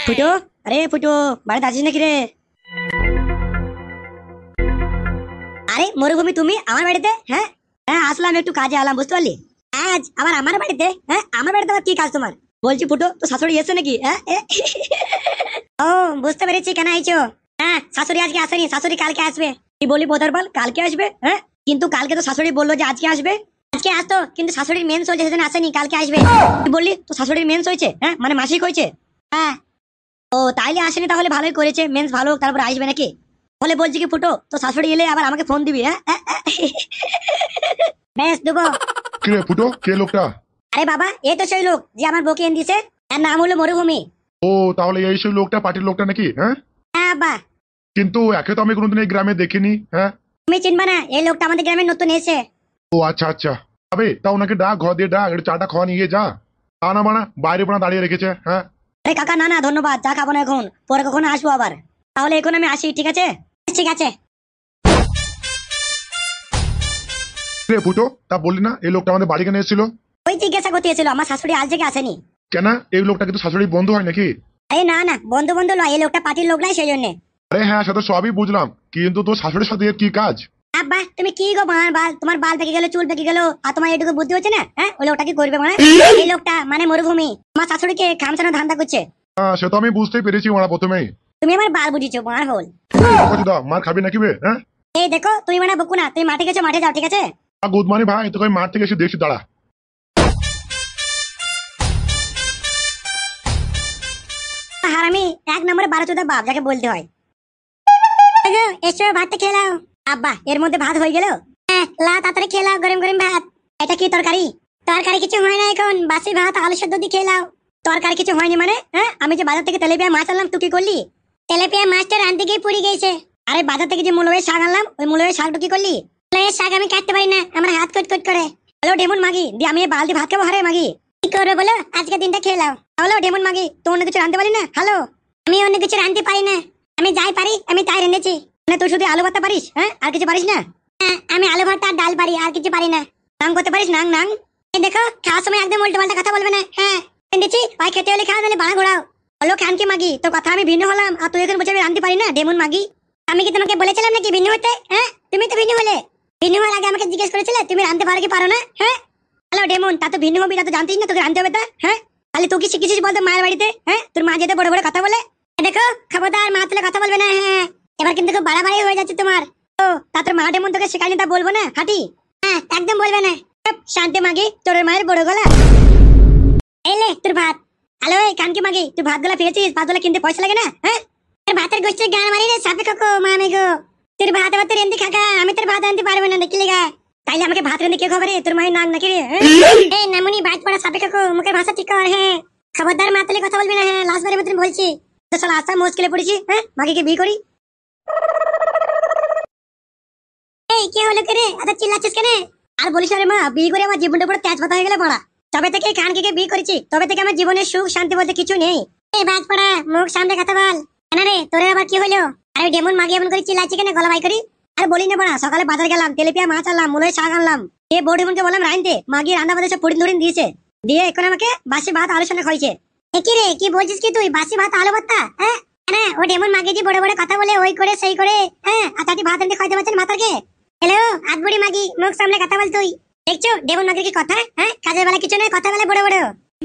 ফুটো, আরে ফুটো, বাড়িতে আছিস নাকি রে? আরে মরুভূমি, তুমি আমার বাড়িতে? হ্যাঁ হ্যাঁ, আসলাম, একটু কাজে আলাম, বুঝতে পারলি? আজ আবার আমার বাড়িতে? হ্যাঁ, আমার বাড়িতে আবার কি কাজ তোমার? বলছি ফুটো, তো শাশুড়ি এসে নাকি? হ্যাঁ ও, বুঝতে পেরেছি কেন আইছো। হ্যাঁ, শাশুড়ি আজকে আসেনি, শাশুড়ি কালকে আসবে। কি বলি বোধার কালকে আসবে? হ্যাঁ, কিন্তু কালকে তো শাশুড়ি বললো যে আজকে আসবে। আজকে আসতো, কিন্তু শাশুড়ির মেন্স হয়েছে, সেজন্য আসেনি, কালকে আসবে। কি বললি, তো শাশুড়ির মেন্স হয়েছে? হ্যাঁ, মানে মাসিক হয়েছে? হ্যাঁ। ও তাইলে আসেনি, তাহলে ভালোই করেছে, মেন্স ভালো হোক তারপর আসবে নাকি। বলে বলছি কি ফুটো, তো শাশুড়ি এলে আবার আমাকে ফোন দিবি। হ্যাঁ বেশ দেবো। কে ফুটো, কে লোকটা? আরে বাবা, এ তো সেই লোক যে আমার বউকে এনে দিয়েছে। এর নাম হলো মরুভূমি। ও তাহলে এই সেই লোকটা, পার্টির লোকটা নাকি? হ্যাঁ, হ্যাঁ বা, কিন্তু একে তো আমি কোনোদিন এই গ্রামে দেখিনি। হ্যাঁ। তুমি চিনবা না, এই লোকটা আমাদের গ্রামে নতুন এসে। ও আচ্ছা আচ্ছা, আবে তা ওনাকে ডাক, ঘর দিয়ে ডাক, একটু চাটা খাওয়া নিয়ে যা। তা না মানা বাইরে পোনা দাঁড়িয়ে রেখেছে। হ্যাঁ। আরে কাকা, না না ধন্যবাদ, চা খাবো না এখন, পরে কখনো আসবো আবার। তাহলে এখন আমি আসি, ঠিক আছে? ঠিক আছে। রে ফুটো, তা বললি না এই লোকটা আমাদের বাড়ি কেন এসেছিল? ওই জিজ্ঞাসা করতে এসেছিল, আমার শাশুড়ি আজ থেকে আসেনি। কেন, এই লোকটা কিন্তু শাশুড়ির বন্ধু হয় নাকি? আরে না না, বন্ধু বন্ধু লয়, এই লোকটা পার্টির লোক নাই, সেই জন্য। আরে হ্যাঁ, সেটা সবই বুঝলাম, কিন্তু তোর শাশুড়ির সাথে এর কি কাজ? আব্বা, তুমি কি গো মার বাল, তোমার বাল পেকে গেল, চুল পেকে গেল, আর তোমার এটুকু বুদ্ধি হচ্ছে না? হ্যাঁ, ওই লোকটা কি করবে মানে? এই লোকটা মানে মরুভূমি আমার শাশুড়িকে খামছানো ধান্দা করছে। হ্যাঁ, সে তো আমি বুঝতেই পেরেছি মারা প্রথমেই। তুমি আমার বাল বুঝিছো, মার হল। দা মার খাবি নাকি বে? হ্যাঁ, এই দেখো, তুমি মানে বকু না, তুমি মাঠে গেছো, মাঠে যাও, ঠিক আছে? গুদমানি ভাই, তোকে আমি মাঠ থেকে এসে দেখছি, দাঁড়া। হারামি, এক নম্বরে 12 বাপ যাকে বলতে হয়। এগো, এসো ভাতটা খেয়ে নাও। আব্বা, এর মধ্যে ভাত হয়ে গেল? হ্যাঁ, লা তাড়াতাড়ি খেয়ে নাও, গরম গরম ভাত। এটা কি তরকারি? তরকারি কিছু হয় না এখন, বাসি ভাত আলু সেদ্ধ দিয়ে খেয়ে নাও। তরকারি কিছু হয়নি মানে? হ্যাঁ, আমি যে বাজার থেকে তেলাপিয়া মাছ আনলাম, তুই কি করলি? তেলাপিয়া মাছটা রাঁধতে গিয়ে পুড়ে গেছে। আরে বাজার থেকে যে মূলের শাক আনলাম, ওই মূলের শাকটা কি করলি? মূলের শাক আমি কাটতে পারি না, আমার হাত কট করে। হ্যালো ডেমন মাগি, দিয়ে আমি এই বালতি ভাত খাবো? হারে মাগি, কি করবে বলো, আজকে দিনটা খেয়ে নাও। হ্যালো ডেমন মাগি, তো অন্য কিছু রাঁধতে পারি না? হ্যালো, আমি অন্য কিছু রাঁধতে পারি না, আমি যাই পারি আমি তাই রেঁধেছি। মানে তুই শুধু আলু ভর্তা পারিস? হ্যাঁ, আর কিছু পারিস না? হ্যাঁ, আমি আলু ভর্তা আর ডাল পারি, আর কিছু পারি না। নাং করতে পারিস? নাং নাং। এই দেখো, খাওয়ার সময় একদম উল্টো পাল্টা কথা বলবে না। হ্যাঁ, রেঁধেছি, ভাই খেতে হলে খাওয়া, তাহলে বাড়া ঘোরাও। বলো খানকি মাগি, তোর কথা আমি ভিন্ন হলাম, আর তুই এখন বলছি আমি রাঁধতে পারি না? ডেমন মাগি, আমি কি তোমাকে বলেছিলাম নাকি ভিন্ন হতে? হ্যাঁ, তুমি তো ভিন্ন হলে। ভিন্ন হওয়ার আগে আমাকে জিজ্ঞেস করেছিলে তুমি রাঁধতে পারো কি পারো না? হ্যাঁ, হ্যালো ডেমন, তা তো ভিন্ন হবি, তা তো জানতিস না তোকে রাঁধতে হবে তা? হ্যাঁ, তাহলে তুই কি শিখেছিস বলতো মায়ের বাড়িতে? হ্যাঁ, তোর মা যেতে বড় বড় কথা বলে। দেখো খবরদার, মা তুলে কথা বলবে না। হ্যাঁ, এবার কিন্তু খুব বাড়াবাড়ি হয়ে যাচ্ছে তোমার। ও, তা তোর মা ডেমন তোকে শেখায়নি, তা বলবো না হাঁটি? হ্যাঁ, একদম বলবে না। চুপ, শান্তি মাগি, তোর মায়ের বড় গলা। এলে তোর ভাত। হ্যালো এই কানকি মাগি, তুই ভাত গুলা পেয়েছিস? ভাত গুলা কিনতে পয়সা লাগে না? হ্যাঁ, তোর ভাতের গোষ্ঠীর গান মারি রে সাপে কাকু মামে গো। তোর ভাত আবার তোর এনতে খাকা, আমি তোর ভাত আনতে পারবো না, দেখি লেগা। তাইলে আমাকে ভাত রেঁধে কে খবরে? তোর মায়ের নাক নাকি রে? এই নামুনি বাইট পড়া সাপে কাকু, মুখের ভাষা ঠিক কর। হ্যাঁ, খবরদার মা তুলে কথা বলবি না। হ্যাঁ, লাস্ট বারের মতন বলছি, তো শালা আশা মুশকিলে পড়েছি। হ্যাঁ, মাগিকে বিয়ে করি। এই কি হলো কে রে, এত চিল্লাচ্ছিস কেন? আর বলিস না রে মা, বিয়ে করে আমার জীবনটা পুরো তেজপাতা হয়ে গেল পড়া। তবে থেকে খানকে বিয়ে করেছি, তবে থেকে আমার জীবনে সুখ শান্তি বলতে কিছু নেই। এই বাজ পড়া, মুখ সামনে কথা বল। কেন রে, তোর আবার কি হলো? আরে ডেমন মাগি এমন করে চিল্লাচ্ছি কেন, গলা বাই করি? আর বলি না পড়া, সকালে বাজার গেলাম, তেলেপিয়া মাছ আনলাম, মুলোয় শাক আনলাম। এ বউ ডেমনকে বললাম রাইনতে, মাগি রান্না বাদে সব পড়িন ধরিন দিয়েছে, দিয়ে এখন আমাকে বাসি ভাত আলু সঙ্গে খাইছে। এ কি রে, কি বলছিস কি তুই? বাসি ভাত আলু ভর্তা? হ্যাঁ, না ও ডেমন মাগি যে বড় বড় কথা বলে, ওই করে সেই করে। হ্যাঁ, আর চাটি ভাত এনে খাইতে পারছেন মাথাকে? হ্যালো আটবুড়ি মাগি, মুখ সামনে কথা বল তুই। দেখছো ডেমন মাগির কি কথা? হ্যাঁ, কাজের বেলা কিছু নয়, কথা বলে বড় বড়।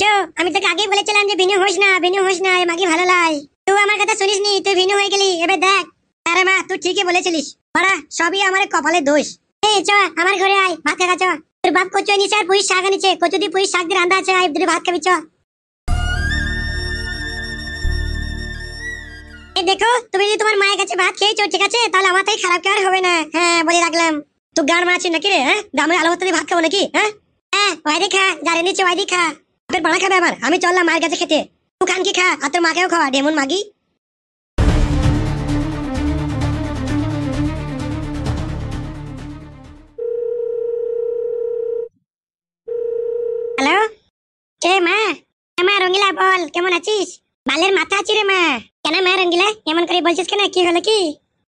যো, আমি তোকে আগেই বলেছিলাম যে ভিনু হোস না, ভিনু হোস না, এই মাগি ভালো লাই। তুই আমার কথা শুনিসনি, তুই ভিনু হয়ে গেলি। এবার দেখ। আরে মা, তুই ঠিকই বলেছিলিস পাড়া, সবই আমার কপালের দোষ। এই চ আমার ঘরে আয়, ভাত খাগা চ। তোর বাপ কচু নিচে আর পুরি শাক নিচে, কচু দিয়ে পুরি শাক দিয়ে রান্না আছে, আয় দুটো ভাত খাবি চ। এই দেখো, তুমি যদি তোমার মায়ের কাছে ভাত খেয়েছো, ঠিক আছে, তাহলে আমার তাই খারাপ কার হবে না। হ্যাঁ, বলে রাখলাম। তুই গান মারাচ্ছিস নাকি রে? হ্যাঁ, দামে আলু ভর্তা দিয়ে ভাত খাবো নাকি? হ্যাঁ হ্যাঁ, ওয়াইদি খা, যারে নিচে ওয়াইদি খা। বাপের বাড়া খাবে আবার, আমি চললাম মায়ের কাছে খেতে। তুই খান কি খা, আর তোর মাকেও খাওয়া, ডেমন মাগি। হ্যালো, কে মা? মা রঙ্গিলা বল, কেমন আছিস? বালের মাথা আছি রে মা। কেন মা রঙ্গিলা, এমন করে বলছিস কেন? কি হলো কি?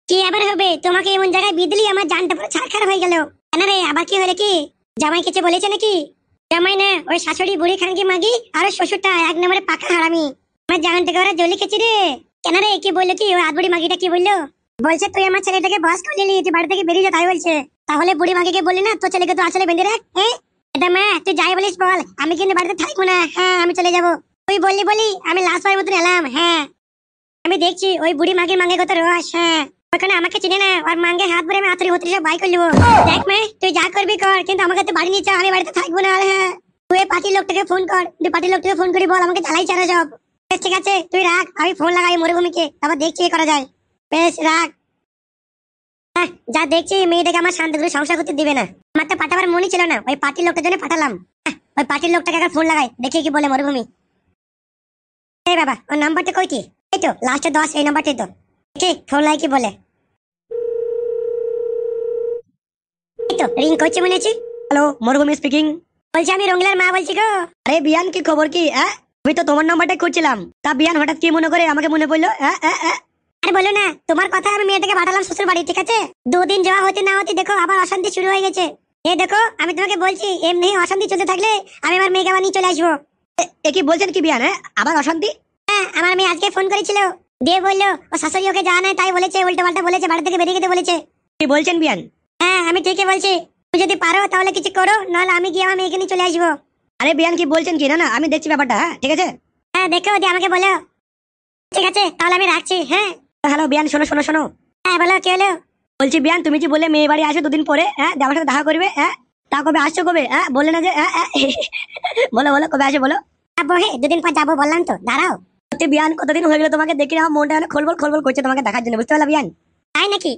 কি আবার হবে? তোমাকে এমন জায়গায় বিদলি, আমার জানটা পুরো ছাড়খাড় হয়ে গেল। কেন রে, আবার কি হলো কি? জামাই কিছু বলেছে নাকি? জামাই না, ওই শাশুড়ি বুড়ি খানকি মাগি আর শ্বশুরটা এক নম্বরে পাকা হারামি। আমার জান থেকে ওরা জলি খেছি রে। কেন রে, কি বললো? কি ওই আধবুড়ি মাগিটা কি বললো? বলছে তুই আমার ছেলেটাকে বস করে নিলি, তুই বাড়ি থেকে বেরিয়ে যা, তাই বলছে। তাহলে বুড়ি মাগিকে বললি না তোর ছেলেকে তো আসলে বেঁধে রাখ? এটা মা তুই যাই বলিস বল, আমি কিন্তু বাড়িতে থাকবো না। হ্যাঁ আমি চলে যাবো। তুই বললি বলি আমি লাস্ট বারের মতন এলাম। হ্যাঁ আমি দেখছি ওই বুড়ি মাগির মাঙ্গে কত রস। হ্যাঁ ওখানে আমাকে চিনে না, আর মাঙ্গে হাত ভরে আমি আতরি হতরি সব বাই করে নেবো। দেখ মা তুই যা করবি কর, কিন্তু আমাকে তো বাড়ি নিয়ে চল, আমি বাড়িতে থাকবো না। আর হ্যাঁ তুই পার্টির লোকটাকে ফোন কর, তুই পার্টির লোকটাকে ফোন করি বল আমাকে চালাই চারা সব। বেশ ঠিক আছে তুই রাখ, আমি ফোন লাগাই মরুভূমিকে, তারপর দেখছি কি করা যায়। বেশ রাখ। যা দেখছি মেয়েটাকে আমার শান্তি করে সংসার করতে দিবে না। আমার তো পাঠাবার মনই ছিল না, ওই পার্টির লোকটার জন্য পাঠালাম। ওই পার্টির লোকটাকে একবার ফোন লাগাই, দেখি কি বলে মরুভূমি। এই বাবা ওর নাম্বারটা কই কি? এই তো লাস্টে 10, এই নাম্বারটাই তো। ঠিক ফোন লাই কি বলে। এই তো রিং করছে মনে হচ্ছে। হ্যালো, মরুভূমি স্পিকিং। বলছি আমি রঙ্গিলার মা বলছি গো। আরে বিয়ান, কি খবর? কি আমি তো তোমার নাম্বারটাই খুঁজছিলাম। তা বিয়ান হঠাৎ কি মনে করে আমাকে মনে পড়লো? আরে বলো না, তোমার কথা আমি মেয়েটাকে পাঠালাম শ্বশুর বাড়ি, ঠিক আছে? 2 দিন যাওয়া হতে না হতে দেখো আবার অশান্তি শুরু হয়ে গেছে। এই দেখো আমি তোমাকে বলছি, এমনি অশান্তি চলতে থাকলে আমি আমার মেয়েকে আবার নিয়ে চলে আসবো। এ কি বলছেন কি বিয়ান? আবার অশান্তি? হ্যাঁ আমার মেয়ে আজকে ফোন করেছিল, দিয়ে বললো ও শাশুড়ি ওকে জানা নাই, তাই বলেছে, উল্টো পাল্টা বলেছে, বাড়ি থেকে বেরিয়ে যেতে বলেছে। কি বলছেন বিয়ান? হ্যাঁ আমি ঠিকই বলছি, তুমি যদি পারো তাহলে কিছু করো, নাহলে আমি গিয়ে আমার মেয়েকে নিয়ে চলে আসবো। আরে বিয়ান কি বলছেন কি? না না আমি দেখছি ব্যাপারটা। হ্যাঁ ঠিক আছে। হ্যাঁ দেখো দিয়ে আমাকে বলো। ঠিক আছে তাহলে আমি রাখছি। হ্যাঁ হ্যালো বিয়ান, শোনো শোনো শোনো। হ্যাঁ বলো কি হলো? বলছি বিয়ান, তুমি যে বললে মেয়ে বাড়ি আসো 2 দিন পরে, আমার সাথে দেখা করবে, তা কবে আসছো? কবে বললে না যে বলো বলো কবে আসো বলো। যাবো, হে 2 দিন পর যাবো বললাম তো, দাঁড়াও। সত্যি বিয়ান, কতদিন হয়ে গেল তোমাকে দেখি না, আমার মনটা অনেক খলবল খলবল করছে তোমাকে দেখার জন্য, বুঝতে পারলা বিয়ান? তাই নাকি?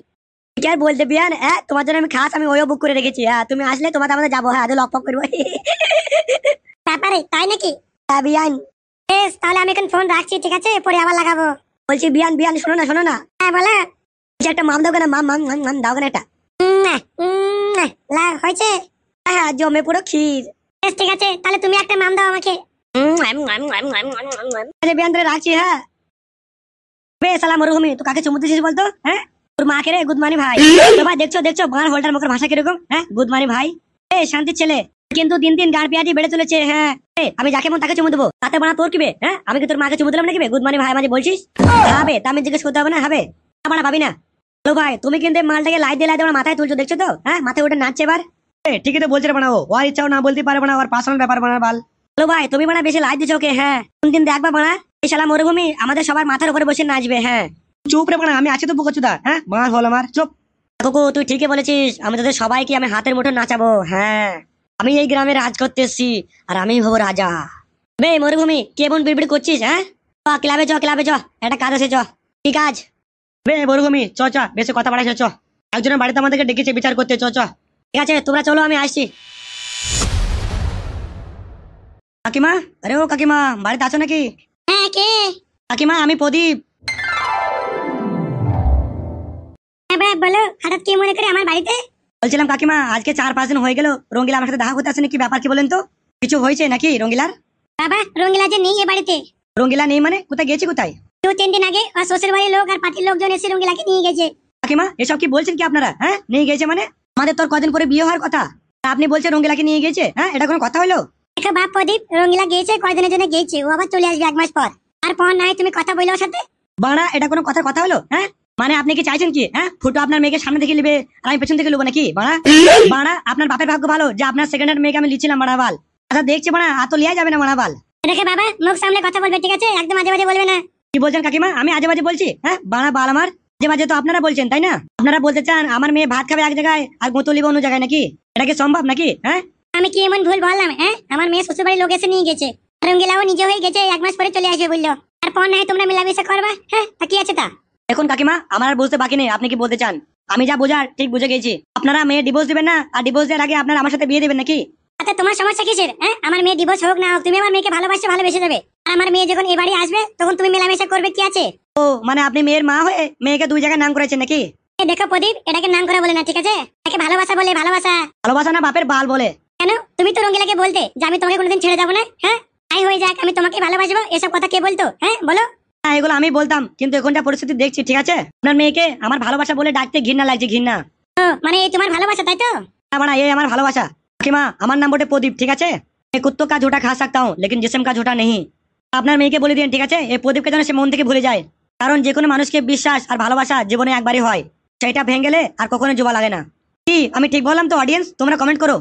কি আর বলতে বিয়ান, তোমার জন্য আমি খাস আমি ওইও বুক করে রেখেছি। তুমি আসলে তোমাদের আমাদের যাবো। হ্যাঁ আজ লক পক করবো। ব্যাপারে তাই নাকি? হ্যাঁ বিয়ান। বেশ তাহলে আমি এখন ফোন রাখছি, ঠিক আছে? পরে আবার লাগাবো। বলছি বিয়ান বিয়ান, শোনো না শোনো না। হ্যাঁ বলো। বলছি, একটা মাম দাও কেন, মাম মাম মাম মাম দাও কেন একটা। হয়েছে। হ্যাঁ জমে পুরো ক্ষীর। বেশ ঠিক আছে তাহলে তুমি একটা মাম দাও আমাকে। আরে বিয়ান তাহলে রাখছি। হ্যাঁ বে সালা মরুভূমি, তুই কাকে চুমু দিছিস বলতো? তোর মাকে রে গুড মর্নিং ভাই। তো ভাই দেখছো দেখছো বাংলা হোল্ডার মুখের ভাষা কিরকম? গুড মর্নিং ভাই। শান্তির ছেলে, কিন্তু দিন দিন গাড় পেঁয়াজি বেড়ে চলেছে। হ্যাঁ আমি যাকে মন তাকে চুমু দেবো, তাতে বানা তোর কি বে? আমি কি তোর মাকে চুমু দিলাম নাকি বে? গুড মর্নিং ভাই আমাকে বলছিস? হবে তা আমি জিজ্ঞেস করতে হবে না? হবে না ভাবি না। হ্যালো ভাই, তুমি কিন্তু মালটাকে লাই দিয়ে আমার মাথায় তুলছো, দেখছো তো? মাথায় ওটা নাচছে এবার। ঠিকই তো বলছে বানাবো, ওর ইচ্ছাও না বলতে পারবো না, ওর পার্সোনাল ব্যাপার বানা বাল। হ্যালো ভাই, তুমি বানা বেশি লাই দিছো ওকে। হ্যাঁ কোনদিন দেখবা বানা এই শালা মরুভূমি আমাদের সবার মাথার উপরে বসে নাচবে। হ্যাঁ চুপ রে বানা, আমি আছি তো বুকচুদা। মার হল আমার চুপ। কাকু তুই ঠিকই বলেছিস, আমি তোদের সবাইকে আমি হাতের মুঠো নাচাবো। হ্যাঁ আমি এই গ্রামে রাজ করতে এসছি, আর আমি হবো রাজা। বে মরুভূমি কেমন বিড়বিড় করছিস? ক্লাবে চ, ক্লাবে চ, একটা কাজ আছে চ। কি কাজ? বে মরুভূমি চ চ, বেশি কথা বাড়াইছ চ। একজনের বাড়িতে আমাদেরকে ডেকেছে বিচার করতে, চ চ। ঠিক আছে তোমরা চলো, আমি আসছি। কাকিমা, আরে ও কাকিমা, বাড়িতে আছো নাকি? হ্যাঁ কে? কাকিমা আমি প্রদীপ। হ্যাঁ ভাই বলো, হঠাৎ কি মনে করে আমার বাড়িতে? বলছিলাম কাকিমা, আজকে 4-5 দিন হয়ে গেল রঙ্গিলা আমার সাথে দেখা করতে আসেনি, কি ব্যাপার কি বলেন তো? কিছু হয়েছে নাকি রঙ্গিলার? বাবা রঙ্গিলা যে নেই এ বাড়িতে। রঙ্গিলা নেই মানে? কোথায় গেছে কোথায়? 2-3 দিন আগে ওর শ্বশুর বাড়ির লোক আর পার্টির লোকজন এসে রঙ্গিলাকে নিয়ে গেছে। কাকিমা এসব কি বলছেন কি আপনারা? নিয়ে গেছে মানে? আমাদের তোর কদিন পরে বিয়ে হওয়ার কথা, আপনি বলছেন রঙ্গিলাকে নিয়ে গেছে? এটা কোনো কথা হলো? দেখো বাপ প্রদীপ, রঙ্গিলা গিয়েছে কয়দিনের জন্য গিয়েছে, ও আবার চলে আসবে 1 মাস পর। তারপর নাই তুমি কথা বললে ওর সাথে? বাড়া এটা কোনো কথার কথা হলো? মানে আপনি কি চাইছেন কি ফুটো আপনার মেয়েকে সামনে থেকে নেবে আর আমি পেছন থেকে নেবো নাকি? বাড়া বাড়া আপনার বাপের ভাগ্য ভালো যে আপনার সেকেন্ড হ্যান্ড মেয়েকে আমি লিছিলাম। বাড়া বাল, আচ্ছা দেখছি বাড়া আর তো লিয়া যাবে না বাড়া বাল। দেখে বাবা মুখ সামনে কথা বলবে, ঠিক আছে? একদম আজে বাজে বলবে না। কি বলছেন কাকিমা? আমি আজে বাজে বলছি? বাড়া বাল আমার আজে বাজে তো আপনারা বলছেন, তাই না? আপনারা বলতে চান আমার মেয়ে ভাত খাবে এক জায়গায় আর গোতো লিবে অন্য জায়গায় নাকি? এটা কি সম্ভব নাকি? আমি কি এমন ভুল বললাম? আমার মেয়ে শ্বশুর বাড়ির লোক এসে নিয়ে গেছে, রঙ্গিলাও নিজে হয়ে গেছে, 1 মাস পরে চলে আসবে বললো। তারপর নাই তোমরা মিলামিশা করবা। তা কি আছে তা? এখন কাকিমা আমার আর বুঝতে বাকি নেই, আপনি কি বলতে চান? আমি যা বোঝার ঠিক বুঝে গেছি। আপনারা মেয়ে ডিভোর্স দিবেন না, আর ডিভোর্স দেওয়ার আগে আপনারা আমার সাথে বিয়ে দেবেন নাকি? আচ্ছা তোমার সমস্যা কিসের? আমার মেয়ে ডিভোর্স হোক না হোক, তুমি আমার মেয়েকে ভালোবেসে যাবে। আর আমার মেয়ে যখন এ বাড়ি আসবে তখন তুমি মেলামেশা করবে, কি আছে? ও মানে আপনি মেয়ের মা হয়ে মেয়েকে 2 জায়গায় নাম করেছেন নাকি? দেখো প্রদীপ, এটাকে নাম করা বলে না, ঠিক আছে? এটাকে ভালোবাসা বলে, ভালোবাসা। ভালোবাসা না বাপের বাল বলে। কেন? তুমি তো রঙ্গিলাকে বলতে যে আমি তোমাকে কোনোদিন ছেড়ে যাবো না। তাই হয়ে যাক, আমি তোমাকে ভালোবাসবো, এসব কথা কে বলতো? বলো। এগুলো আমি বলতাম, কিন্তু এখন যা পরিস্থিতি দেখছি, ঠিক আছে আপনার মেয়েকে আমার ভালোবাসা বলে ডাকতে ঘৃণা লাগছে, ঘৃণা। ও মানে এই তোমার ভালোবাসা, তাই তো? মানে এই আমার ভালোবাসা। কাকিমা আমার নাম বটে প্রদীপ, ঠিক আছে? मैं कुत्तों का झूठा खा सकता हूँ लेकिन जिस्म का झूठा नहीं। আপনার মেয়েকে বলে দিন, ঠিক আছে, এই প্রদীপকে যেন সে মন থেকে ভুলে যায়। কারণ যে কোনো মানুষকে বিশ্বাস আর ভালোবাসা জীবনে একবারই হয়, সেটা ভেঙে গেলে আর কখনো জোয়া লাগে না। কি আমি ঠিক বললাম তো অডিয়েন্স? তোমরা কমেন্ট করো।